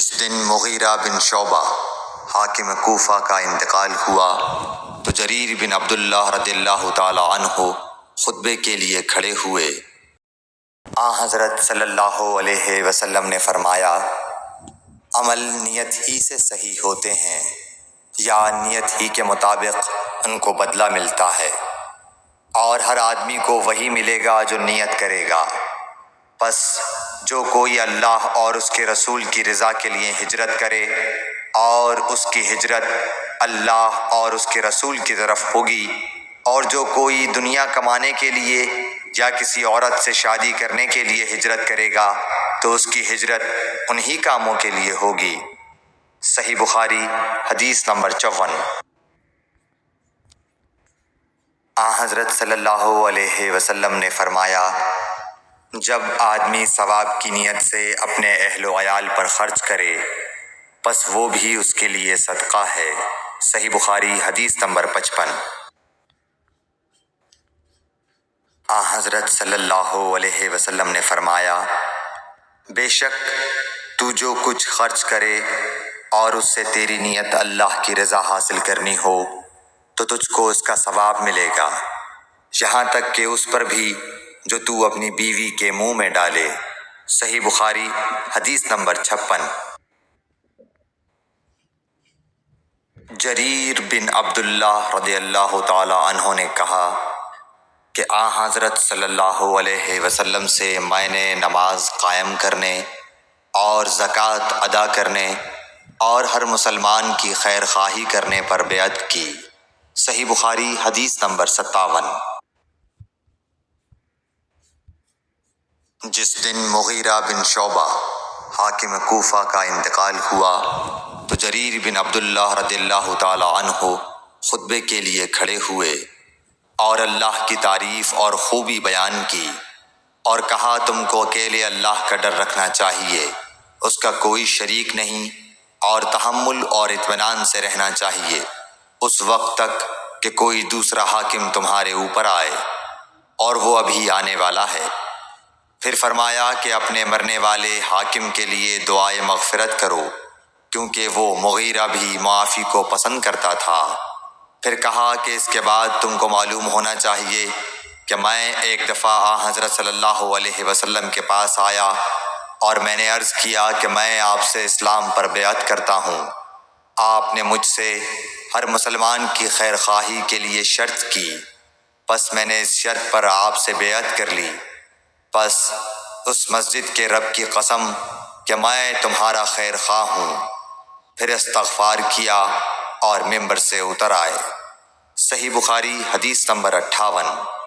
جس دن مغیرہ بن شعبہ حاکم کوفہ کا انتقال ہوا تو جریر بن عبداللہ رضی اللہ تعالی عنہ خطبے کے لیے کھڑے ہوئے۔ حضرت صلی اللہ علیہ وسلم نے فرمایا، عمل نیت ہی سے صحیح ہوتے ہیں یا نیت ہی کے مطابق ان کو بدلہ ملتا ہے، اور ہر آدمی کو وہی ملے گا جو نیت کرے گا۔ پس جو کوئی اللہ اور اس کے رسول کی رضا کے لیے ہجرت کرے اور اس کی ہجرت اللہ اور اس کے رسول کی طرف ہوگی، اور جو کوئی دنیا کمانے کے لیے یا کسی عورت سے شادی کرنے کے لیے ہجرت کرے گا تو اس کی ہجرت انہی کاموں کے لیے ہوگی۔ صحیح بخاری حدیث نمبر 54۔ حضرت صلی اللہ علیہ وسلم نے فرمایا، جب آدمی ثواب کی نیت سے اپنے اہل و عیال پر خرچ کرے پس وہ بھی اس کے لیے صدقہ ہے۔ صحیح بخاری حدیث نمبر 55۔ حضرت صلی اللہ علیہ وسلم نے فرمایا، بے شک تو جو کچھ خرچ کرے اور اس سے تیری نیت اللہ کی رضا حاصل کرنی ہو تو تجھ کو اس کا ثواب ملے گا، یہاں تک کہ اس پر بھی جو تو اپنی بیوی کے منہ میں ڈالے۔ صحیح بخاری حدیث نمبر 56۔ جریر بن عبداللہ رضی اللہ تعالی عنہ نے کہا کہ حضرت صلی اللہ علیہ وسلم سے میں نے نماز قائم کرنے اور زکوٰۃ ادا کرنے اور ہر مسلمان کی خیر خواہی کرنے پر بیعت کی۔ صحیح بخاری حدیث نمبر 57۔ جس دن مغیرہ بن شعبہ حاکم کوفہ کا انتقال ہوا تو جریر بن عبداللہ رضی اللہ تعالی عنہ خطبے کے لیے کھڑے ہوئے اور اللہ کی تعریف اور خوبی بیان کی اور کہا، تم کو اکیلے اللہ کا ڈر رکھنا چاہیے، اس کا کوئی شریک نہیں، اور تحمل اور اطمینان سے رہنا چاہیے اس وقت تک کہ کوئی دوسرا حاکم تمہارے اوپر آئے، اور وہ ابھی آنے والا ہے۔ پھر فرمایا کہ اپنے مرنے والے حاکم کے لیے دعائے مغفرت کرو، کیونکہ وہ مغیرہ بھی معافی کو پسند کرتا تھا۔ پھر کہا کہ اس کے بعد تم کو معلوم ہونا چاہیے کہ میں ایک دفعہ حضرت صلی اللہ علیہ وسلم کے پاس آیا اور میں نے عرض کیا کہ میں آپ سے اسلام پر بیعت کرتا ہوں۔ آپ نے مجھ سے ہر مسلمان کی خیر خواہی کے لیے شرط کی، پس میں نے اس شرط پر آپ سے بیعت کر لی۔ پس اس مسجد کے رب کی قسم کہ میں تمہارا خیر خواہ ہوں۔ پھر استغفار کیا اور ممبر سے اتر آئے۔ صحیح بخاری حدیث نمبر 58۔